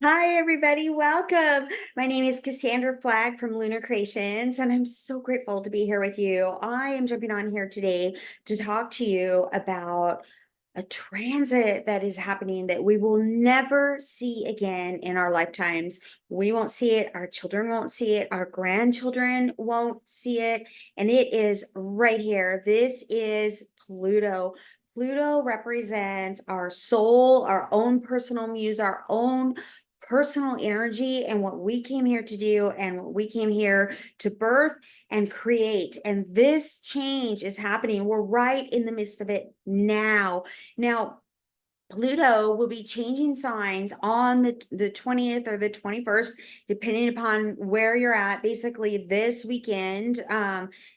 Hi, everybody. Welcome. My name is Cassandra Flagg from Lunar Creations, and I'm so grateful to be here with you. I am jumping on here today to talk to you about a transit that is happening that we will never see again in our lifetimes. We won't see it, our children won't see it, our grandchildren won't see it, and it is right here. This is Pluto. Pluto represents our soul, our own personal muse, our own personal energy, and what we came here to do and what we came here to birth and create. And this change is happening. We're right in the midst of it now. Now, Pluto will be changing signs on the 20th or the 21st, depending upon where you're at, basically this weekend,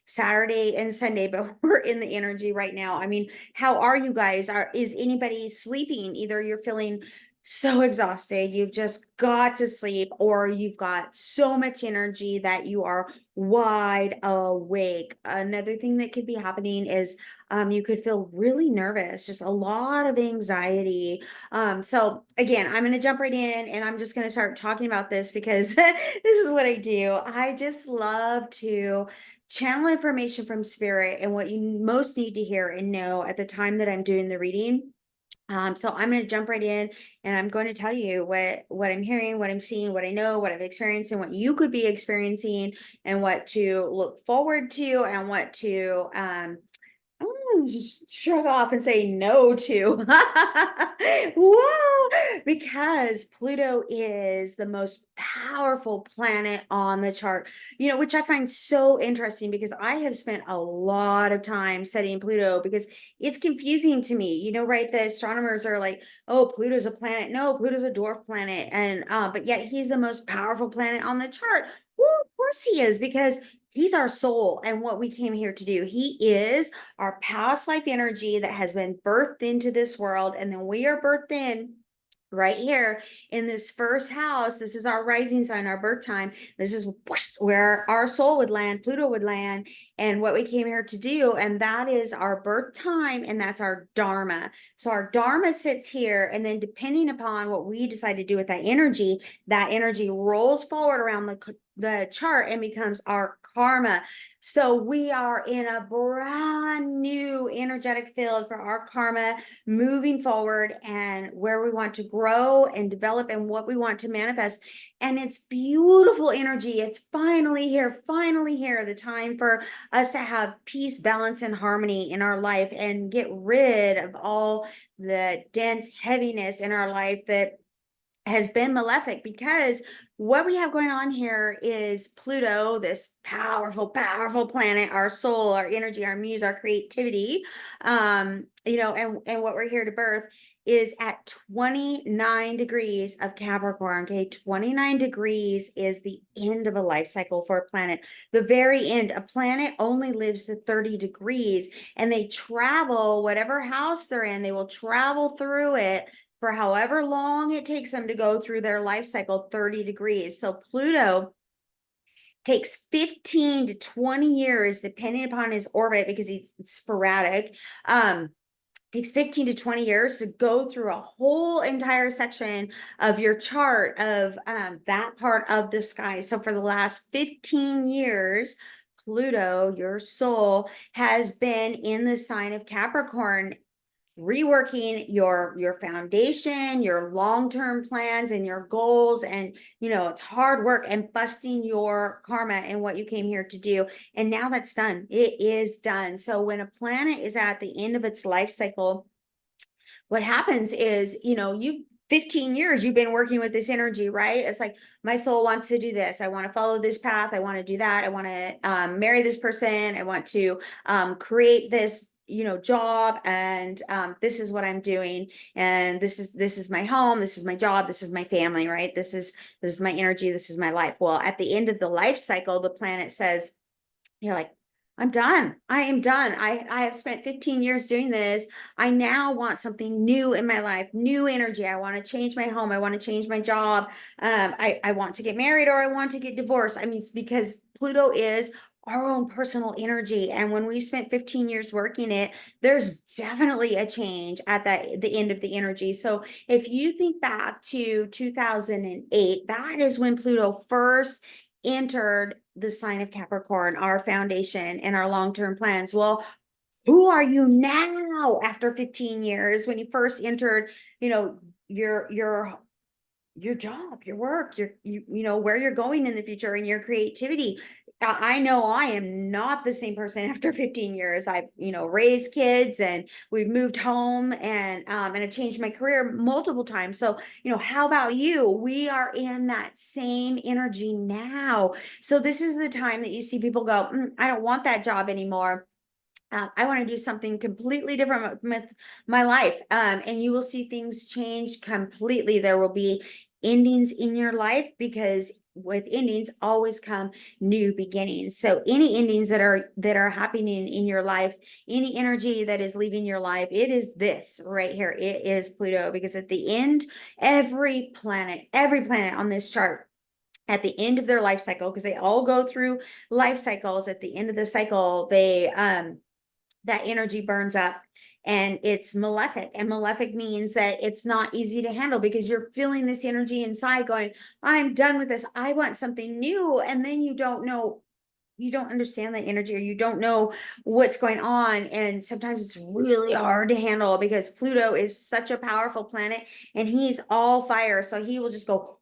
Saturday and Sunday, but we're in the energy right now. I mean, how are you guys? Is anybody sleeping? Either you're feeling so exhausted, you've just got to sleep, or you've got so much energy that you are wide awake. Another thing that could be happening is you could feel really nervous, just a lot of anxiety. So again, I'm going to jump right in and I'm just going to start talking about this because this is what I do. I just love to channel information from spirit and what you most need to hear and know at the time that I'm doing the reading. So I'm going to jump right in and I'm going to tell you what I'm hearing, what I'm seeing, what I know, what I've experienced, and what you could be experiencing, and what to look forward to, and what to just shrug off and say no to. Whoa, because Pluto is the most powerful planet on the chart, which I find so interesting because I have spent a lot of time studying Pluto because it's confusing to me, right? The astronomers are like, oh, Pluto's a planet. No, Pluto's a dwarf planet. And, but yet he's the most powerful planet on the chart. Well, of course he is because he's our soul and what we came here to do. He is our past life energy that has been birthed into this world, and then we are birthed in right here in this first house. This is our rising sign, our birth time. This is where our soul would land, Pluto would land, and what we came here to do. And that is our birth time, and that's our dharma. So our dharma sits here, and then depending upon what we decide to do with that energy rolls forward around the chart and becomes our karma. So we are in a brand new energetic field for our karma moving forward and where we want to grow and develop and what we want to manifest. And it's beautiful energy. It's finally here, the time for us to have peace, balance, and harmony in our life and get rid of all the dense heaviness in our life that has been malefic, because what we have going on here is Pluto, this powerful planet, our soul, our energy, our muse, our creativity, and what we're here to birth is at 29 degrees of Capricorn. Okay, 29 degrees is the end of a life cycle for a planet. The very end. A planet only lives to 30 degrees, and they travel whatever house they're in, they will travel through it for however long it takes them to go through their life cycle, 30 degrees. So Pluto takes 15 to 20 years, depending upon his orbit, because he's sporadic. Takes 15 to 20 years to go through a whole entire section of your chart of that part of the sky. So for the last 15 years, Pluto, your soul, has been in the sign of Capricorn, reworking your foundation, your long-term plans and your goals. And it's hard work and busting your karma and what you came here to do. And now that's done. It is done. So when a planet is at the end of its life cycle, what happens is, you 15 years you've been working with this energy, right? It's like, my soul wants to do this, I want to follow this path, I want to do that, I want to marry this person, I want to create this job, and this is what I'm doing, and this is my home, this is my job, this is my family, right? This is my energy, this is my life. Well, at the end of the life cycle, the planet says, you're like, I'm done. I am done. I have spent 15 years doing this. I now want something new in my life, new energy. I want to change my home. I want to change my job. I want to get married, or I want to get divorced. I mean, it's because Pluto is our own personal energy. And when we spent 15 years working it, there's definitely a change at the end of the energy. So if you think back to 2008, that is when Pluto first entered the sign of Capricorn, our foundation and our long-term plans. Well, who are you now after 15 years when you first entered, you know, your job, your work, you know, where you're going in the future and your creativity. I know I am not the same person after 15 years. I've, you know, raised kids and we've moved home and I've changed my career multiple times. So, you know, how about you? We are in that same energy now. So this is the time that you see people go, I don't want that job anymore. I want to do something completely different with my life. And you will see things change completely. There will be endings in your life because with endings always come new beginnings. So any endings that are happening in your life, any energy that is leaving your life, it is this right here. It is Pluto, because at the end, every planet on this chart, at the end of their life cycle, because they all go through life cycles, at the end of the cycle, they that energy burns up and it's malefic. And malefic means that it's not easy to handle because you're feeling this energy inside going, I'm done with this. I want something new. And then you don't know, you don't understand the energy, or you don't know what's going on. And sometimes it's really hard to handle because Pluto is such a powerful planet and he's all fire. So he will just go,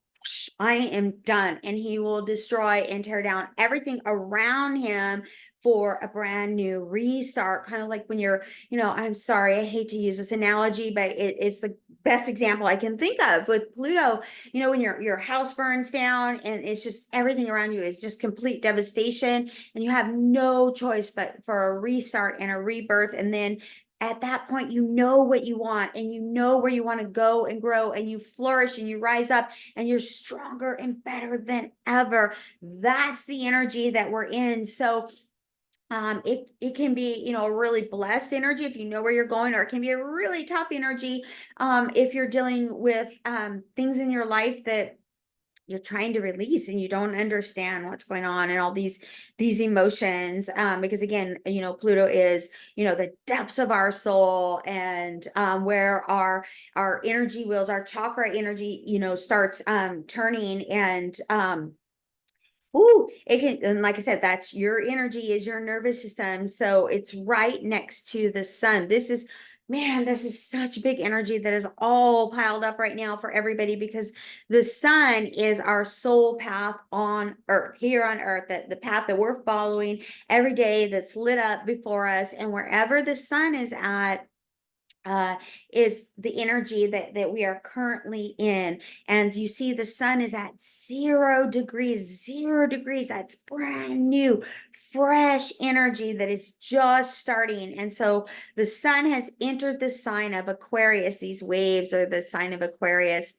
I am done. And he will destroy and tear down everything around him for a brand new restart. Kind of like when you're, you know, I'm sorry, I hate to use this analogy, but it's the best example I can think of with Pluto. You know, when your house burns down and it's just everything around you is just complete devastation, and you have no choice but for a restart and a rebirth. And then at that point, you know what you want and you know where you want to go and grow, and you flourish and you rise up and you're stronger and better than ever. That's the energy that we're in. So it can be, you know, a really blessed energy if you know where you're going, or it can be a really tough energy if you're dealing with things in your life that you're trying to release and you don't understand what's going on and all these emotions, because again, you know, Pluto is, you know, the depths of our soul, and where our energy wheels, our chakra energy, you know, starts turning. And ooh, it can, and like I said, that's your energy is your nervous system. So it's right next to the sun. This is, man, this is such big energy that is all piled up right now for everybody, because the sun is our soul path on earth, here on earth, that the path that we're following every day that's lit up before us. And wherever the sun uh, is the energy that we are currently in. And you see the sun is at 0 degrees, 0 degrees. That's brand new, fresh energy that is just starting. And so the sun has entered the sign of Aquarius. These waves are the sign of Aquarius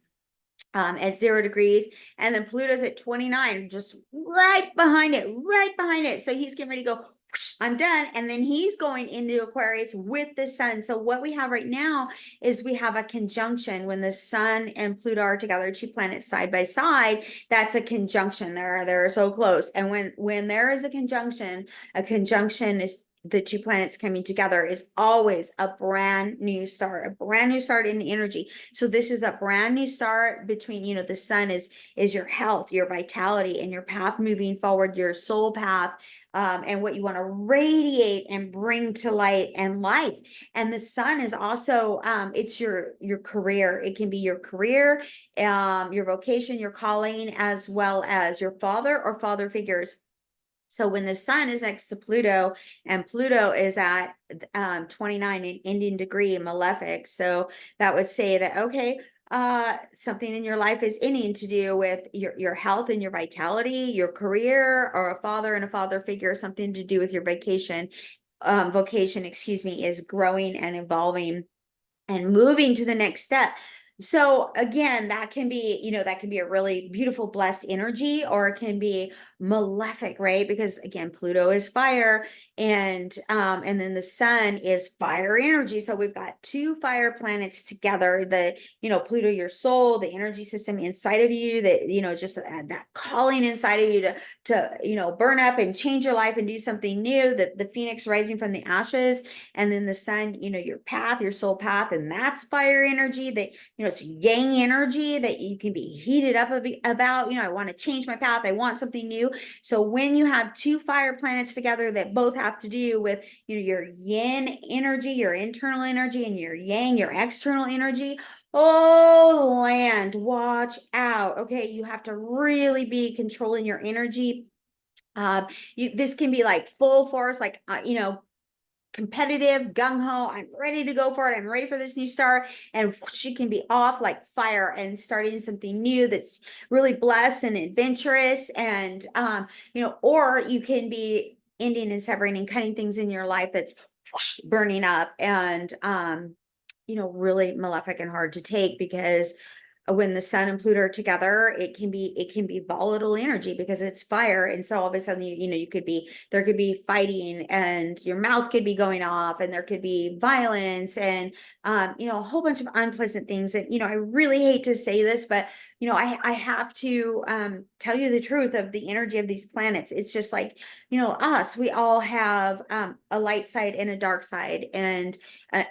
at 0 degrees, and then Pluto's at 29, just right behind it, right behind it. So he's getting ready to go, I'm done. And then he's going into Aquarius with the sun. So what we have right now is we have a conjunction when the sun and Pluto are together, two planets side by side. That's a conjunction. They're so close. And when there is a conjunction is the two planets coming together, is always a brand new start, in energy. So this is a brand new start between, you know, the sun is your health, your vitality, and your path moving forward, your soul path, and what you want to radiate and bring to light and life. And the sun is also it's your career. It can be your career, your vocation, your calling, as well as your father or father figures. So when the sun is next to Pluto, and Pluto is at 29 in Indian degree malefic, so that would say that, okay, something in your life is ending to do with your health and your vitality, your career, or a father and a father figure, something to do with your vocation, excuse me, is growing and evolving and moving to the next step. So again, that can be, you know, that can be a really beautiful, blessed energy, or it can be malefic, right? Because again, Pluto is fire And then the sun is fire energy. So we've got two fire planets together. Pluto, your soul, the energy system inside of you, that just that calling inside of you to burn up and change your life and do something new, the phoenix rising from the ashes. And then the sun, your path, your soul path, and that's fire energy. That it's yang energy that you can be heated up about. I want to change my path, I want something new. So when you have two fire planets together that both have to do with your yin energy, your internal energy, and your yang, your external energy, oh land, watch out. Okay, you have to really be controlling your energy. This can be like full force, like competitive, gung-ho, I'm ready to go for it, I'm ready for this new start, and she can be off like fire and starting something new that's really blessed and adventurous. And or you can be ending and severing and cutting things in your life that's burning up, and really malefic and hard to take, because when the sun and Pluto are together, it can be volatile energy because it's fire. And so all of a sudden there could be fighting, and your mouth could be going off, and there could be violence, and a whole bunch of unpleasant things that I really hate to say this, but I have to tell you the truth of the energy of these planets. It's just like, we all have a light side and a dark side. And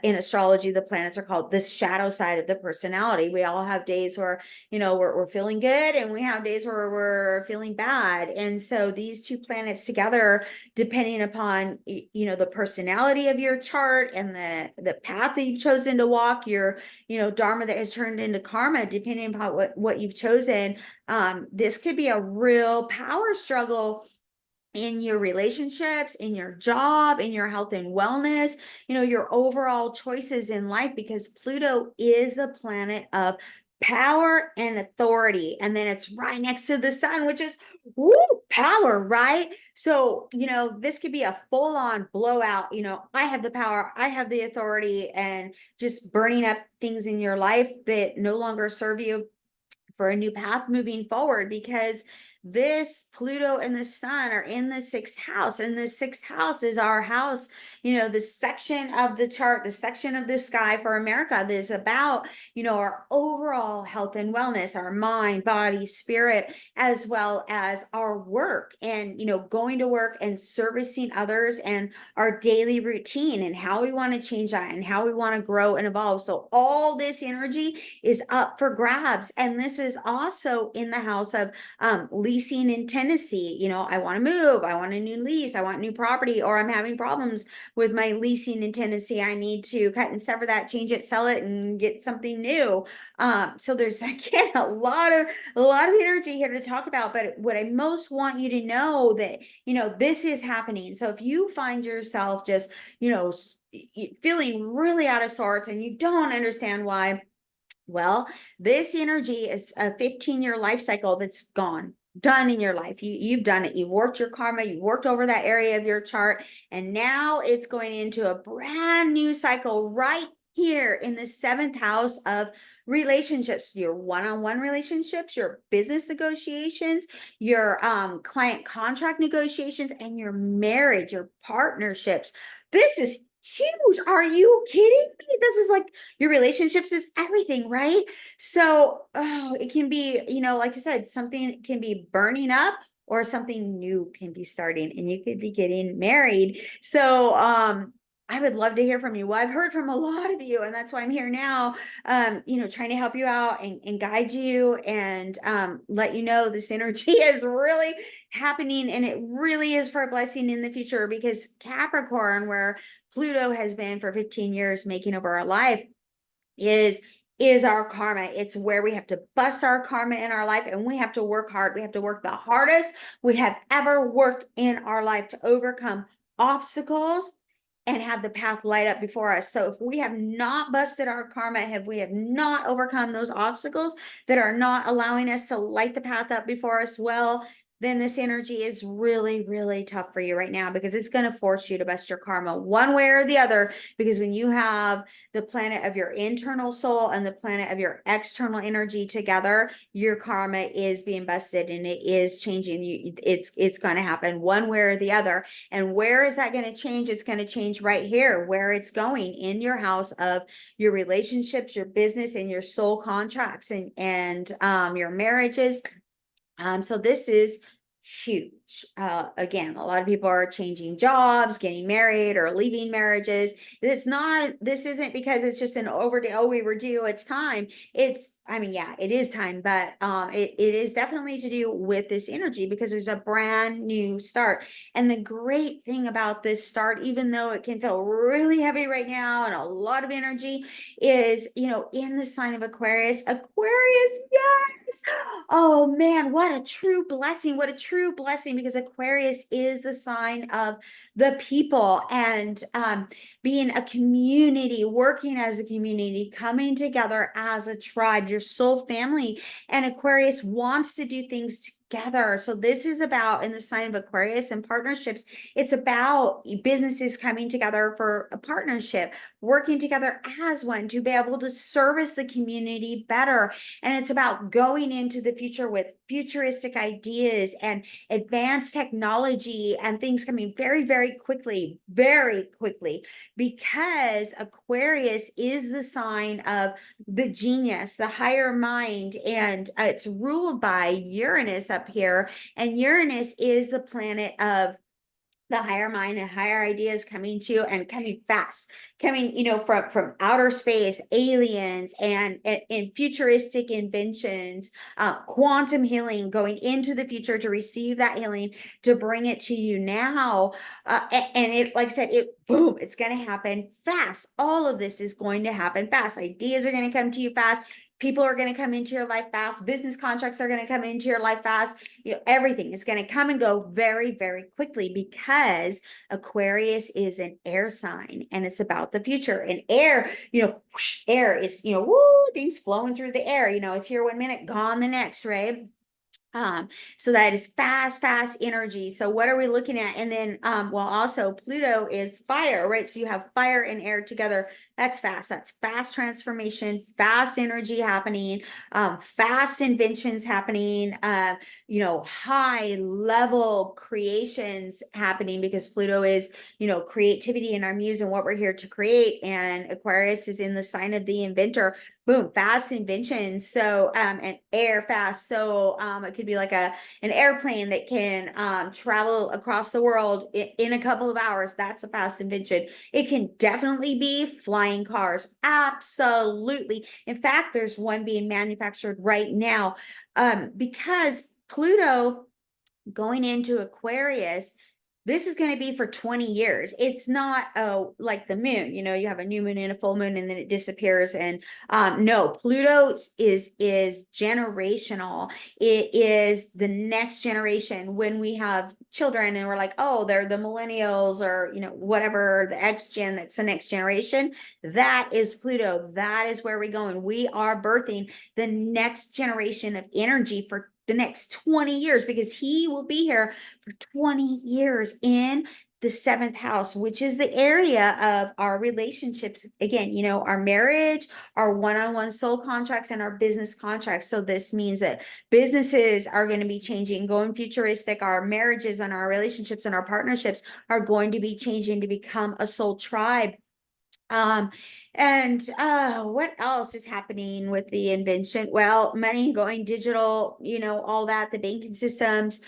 in astrology, the planets are called the shadow side of the personality. We all have days where, we're feeling good, and we have days where we're feeling bad. And so these two planets together, depending upon, the personality of your chart and the path that you've chosen to walk, your, dharma that has turned into karma, depending upon what you've chosen, this could be a real power struggle in your relationships, in your job, in your health and wellness, your overall choices in life, because Pluto is the planet of power and authority. And then it's right next to the sun, which is woo, power, right? So, this could be a full-on blowout. I have the power, I have the authority, and just burning up things in your life that no longer serve you for a new path moving forward, because this Pluto and the sun are in the sixth house, and the sixth house is our house, the section of the chart, the section of the sky for America that is about, our overall health and wellness, our mind, body, spirit, as well as our work, and, going to work and servicing others, and our daily routine, and how we want to change that, and how we want to grow and evolve. So all this energy is up for grabs. And this is also in the house of leasing in Tennessee. I want to move, I want a new lease, I want new property, or I'm having problems with my leasing in Tennessee. I need to cut and sever that, change it, sell it, and get something new. So there's again a lot of energy here to talk about. But what I most want you to know, that this is happening. So if you find yourself just feeling really out of sorts, and you don't understand why, well, this energy is a 15-year life cycle that's done in your life. You've done it. You've worked your karma, you've worked over that area of your chart, and now it's going into a brand new cycle right here in the seventh house of relationships, your one-on-one relationships, your business negotiations, your client contract negotiations, and your marriage, your partnerships. This is huge. Are you kidding me? This is like, your relationships is everything, right? So, it can be, like I said, something can be burning up, or something new can be starting, and you could be getting married. So, I would love to hear from you. Well, I've heard from a lot of you, and that's why I'm here now, trying to help you out, and guide you, and let you know this energy is really happening, and it really is for a blessing in the future, because Capricorn, where Pluto has been for 15 years making over our life, is our karma. It's where we have to bust our karma in our life, and we have to work hard. We have to work the hardest we have ever worked in our life to overcome obstacles and have the path light up before us. So if we have not busted our karma, if we have not overcome those obstacles that are not allowing us to light the path up before us, well, then this energy is really, really tough for you right now, because it's going to force you to bust your karma one way or the other. Because when you have the planet of your internal soul and the planet of your external energy together, your karma is being busted and it is changing. It's going to happen one way or the other. And where is that going to change? It's going to change right here, where it's going in your house of your relationships, your business, and your soul contracts, and your marriages. So this is huge. Again, a lot of people are changing jobs, getting married, or leaving marriages. This isn't because it's just an overdue, oh, we were due, it's time. I mean, yeah, it is time, but it is definitely to do with this energy, because there's a brand new start. And the great thing about this start, even though it can feel really heavy right now and a lot of energy, is, in the sign of Aquarius. Aquarius, yes. Oh man, what a true blessing. What a true blessing, because Aquarius is the sign of the people, and being a community, working as a community, coming together as a tribe, your soul family. And Aquarius wants to do things together. So this is about, in the sign of Aquarius and partnerships, it's about businesses coming together for a partnership, working together as one to be able to service the community better. And it's about going into the future with futuristic ideas and advanced technology, and things coming very quickly, because Aquarius is the sign of the genius, the higher mind, and it's ruled by Uranus up here. And Uranus is the planet of the higher mind and higher ideas coming to, and coming fast, coming, from outer space, aliens, and futuristic inventions, quantum healing, going into the future to receive that healing, to bring it to you now. And it, like I said, boom, it's going to happen fast. All of this is going to happen fast. Ideas are going to come to you fast. People are going to come into your life fast. Business contracts are going to come into your life fast. Everything is going to come and go very, very quickly, because Aquarius is an air sign, and it's about the future. And air, whoosh, air is, woo, things flowing through the air. It's here one minute, gone the next, right? So that is fast energy. So what are we looking at? And then, well, also Pluto is fire, right? So you have fire and air together. That's fast. That's fast transformation, fast energy happening, fast inventions happening, high level creations happening, because Pluto is, creativity and our muse and what we're here to create. And Aquarius is in the sign of the inventor. Boom, fast invention. So and air fast. So it could be like an airplane that can travel across the world in a couple of hours. That's a fast invention. It can definitely be flying cars. Absolutely. In fact, there's one being manufactured right now, because Pluto going into Aquarius, this is going to be for 20 years. It's not like the moon, you have a new moon and a full moon and then it disappears. And no, Pluto is generational. It is the next generation. When we have children and we're like, oh, they're the millennials, or whatever, the X gen, that's the next generation. That is Pluto. That is where we're going. We are birthing the next generation of energy for the next 20 years, because he will be here for 20 years in the seventh house, which is the area of our relationships. Again, our marriage, our one-on-one soul contracts, and our business contracts. So this means that businesses are going to be changing, going futuristic. Our marriages and our relationships and our partnerships are going to be changing to become a soul tribe. Um, and what else is happening with the invention? Well, money going digital, all that, the banking systems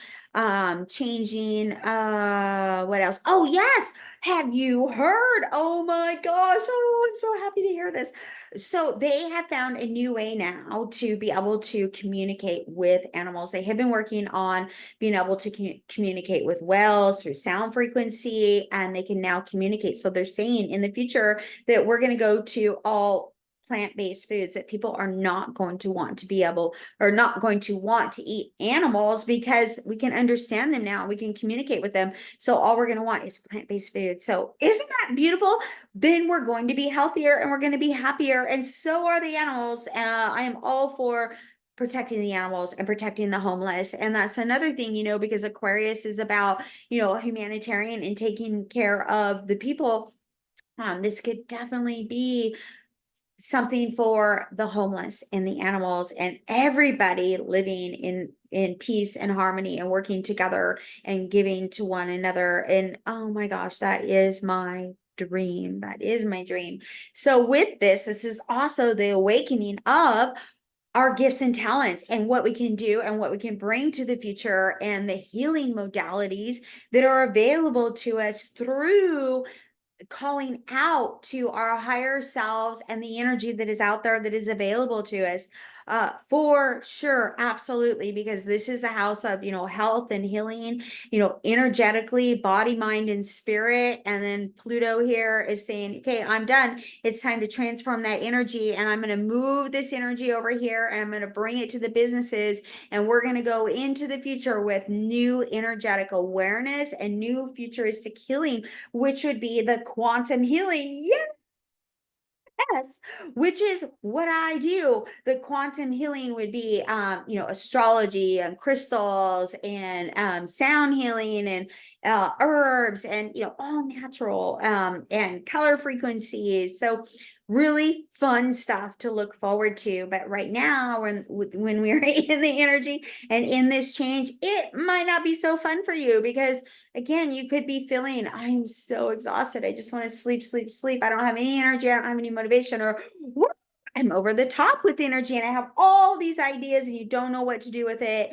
changing. What else? Oh, yes. Have you heard? Oh my gosh. Oh, I'm so happy to hear this. So they have found a new way now to be able to communicate with animals. They have been working on being able to communicate with whales through sound frequency, and they can now communicate. So they're saying in the future that we're going to go to all plant-based foods, that people are not going to want to be able, or not going to want to eat animals, because we can understand them now, we can communicate with them. So all we're going to want is plant-based food. So isn't that beautiful? Then we're going to be healthier and we're going to be happier, and so are the animals. I am all for protecting the animals and protecting the homeless. And that's another thing, because Aquarius is about, humanitarian and taking care of the people. This could definitely be something for the homeless and the animals and everybody living in peace and harmony and working together and giving to one another. And oh my gosh, that is my dream. That is my dream. So with this is also the awakening of our gifts and talents and what we can do and what we can bring to the future and the healing modalities that are available to us through calling out to our higher selves and the energy that is out there that is available to us, for sure, absolutely, because this is the house of health and healing, energetically, body, mind, and spirit. And then Pluto here is saying, okay, I'm done. It's time to transform that energy, and I'm going to move this energy over here, and I'm going to bring it to the businesses, and we're going to go into the future with new energetic awareness and new futuristic healing, which would be the quantum healing. Yes, which is what I do. The quantum healing would be, astrology and crystals and sound healing and herbs and, all natural and color frequencies. So really fun stuff to look forward to. But right now, when we're in the energy and in this change, it might not be so fun for you because again, you could be feeling, I'm so exhausted. I just want to sleep, sleep, sleep. I don't have any energy. I don't have any motivation, or I'm over the top with energy and I have all these ideas and you don't know what to do with it.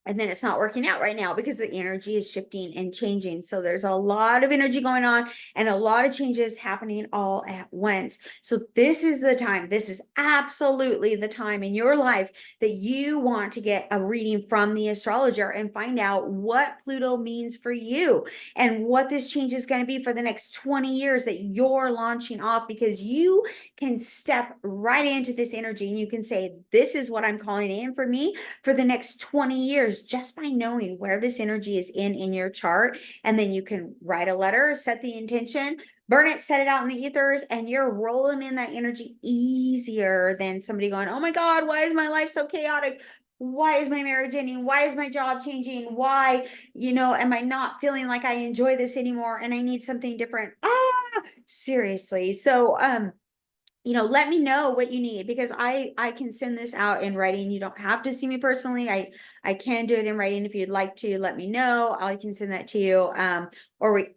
And then it's not working out right now because the energy is shifting and changing. So there's a lot of energy going on and a lot of changes happening all at once. So this is the time. This is absolutely the time in your life that you want to get a reading from the astrologer and find out what Pluto means for you and what this change is going to be for the next 20 years that you're launching off, because you can step right into this energy and you can say, this is what I'm calling in for me for the next 20 years, just by knowing where this energy is in your chart. And then you can write a letter, set the intention, burn it, set it out in the ethers, and you're rolling in that energy easier than somebody going, oh my God, why is my life so chaotic? Why is my marriage ending? Why is my job changing? Why, am I not feeling like I enjoy this anymore and I need something different? Seriously. So, let me know what you need, because I can send this out in writing. You don't have to see me personally. I can do it in writing. If you'd like to let me know, I can send that to you.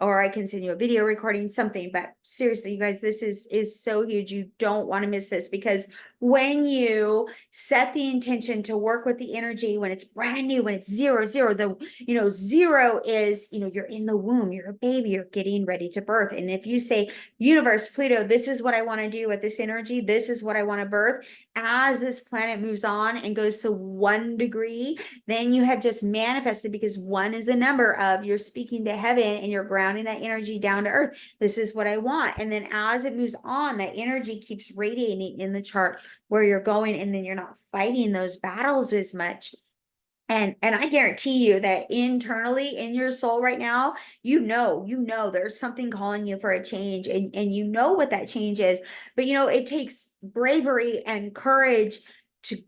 Or I can send you a video recording, something. But seriously, you guys, this is so huge. You don't want to miss this, because when you set the intention to work with the energy, when it's brand new, when it's zero, zero is, you're in the womb, you're a baby, you're getting ready to birth. And if you say, universe, Pluto, this is what I want to do with this energy, this is what I want to birth, as this planet moves on and goes to 1 degree, then you have just manifested, because 1 is a number of, you're speaking to heaven and you're grounding that energy down to earth. This is what I want. And then as it moves on, that energy keeps radiating in the chart where you're going, and then you're not fighting those battles as much. And I guarantee you that internally in your soul right now, there's something calling you for a change, and you know what that change is. But it takes bravery and courage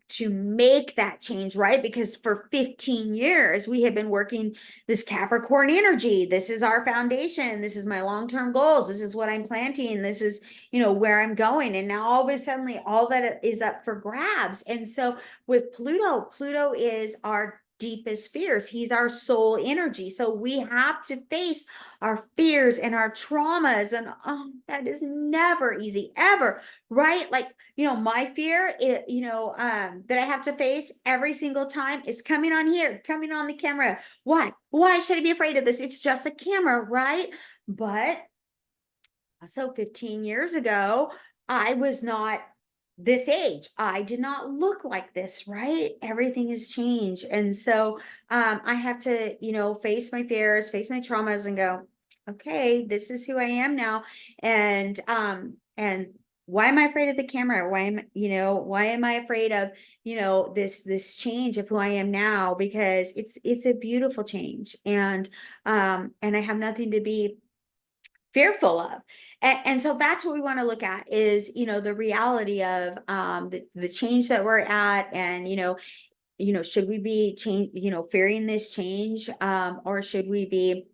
to make that change, right? Because for 15 years we have been working this Capricorn energy. This is our foundation. This is my long-term goals. This is what I'm planting. This is, where I'm going. And now all of a sudden, all that is up for grabs. And so with Pluto is our deepest fears. He's our soul energy. So we have to face our fears and our traumas. And that is never easy, ever, right? Like, my fear, that I have to face every single time is coming on here, coming on the camera. Why should I be afraid of this? It's just a camera, right? But so 15 years ago, I was not this age. I did not look like this, right? Everything has changed. And so I have to, face my fears, face my traumas, and go, okay, this is who I am now. And why am I afraid of the camera? Why am I afraid of, this change of who I am now? Because it's a beautiful change. And I have nothing to be fearful of. And so that's what we want to look at is, the reality of the change that we're at. And, should we be fearing this change, or should we be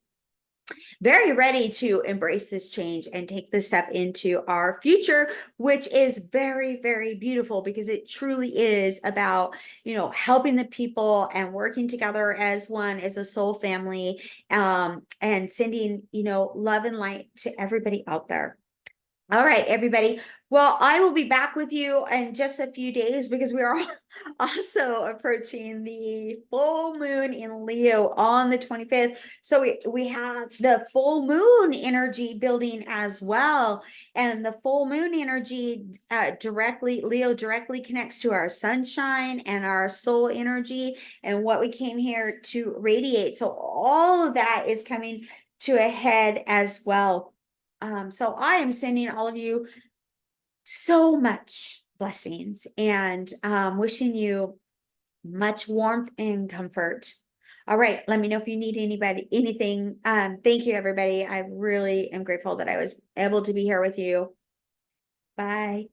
very ready to embrace this change and take this step into our future, which is very, very beautiful because it truly is about, helping the people and working together as one, as a soul family, and sending, love and light to everybody out there. All right, everybody. Well, I will be back with you in just a few days because we are also approaching the full moon in Leo on the 25th. So we have the full moon energy building as well. And the full moon energy Leo directly connects to our sunshine and our soul energy and what we came here to radiate. So all of that is coming to a head as well. So I am sending all of you so much blessings and wishing you much warmth and comfort. All right, let me know if you need anything. Thank you, everybody. I really am grateful that I was able to be here with you. Bye.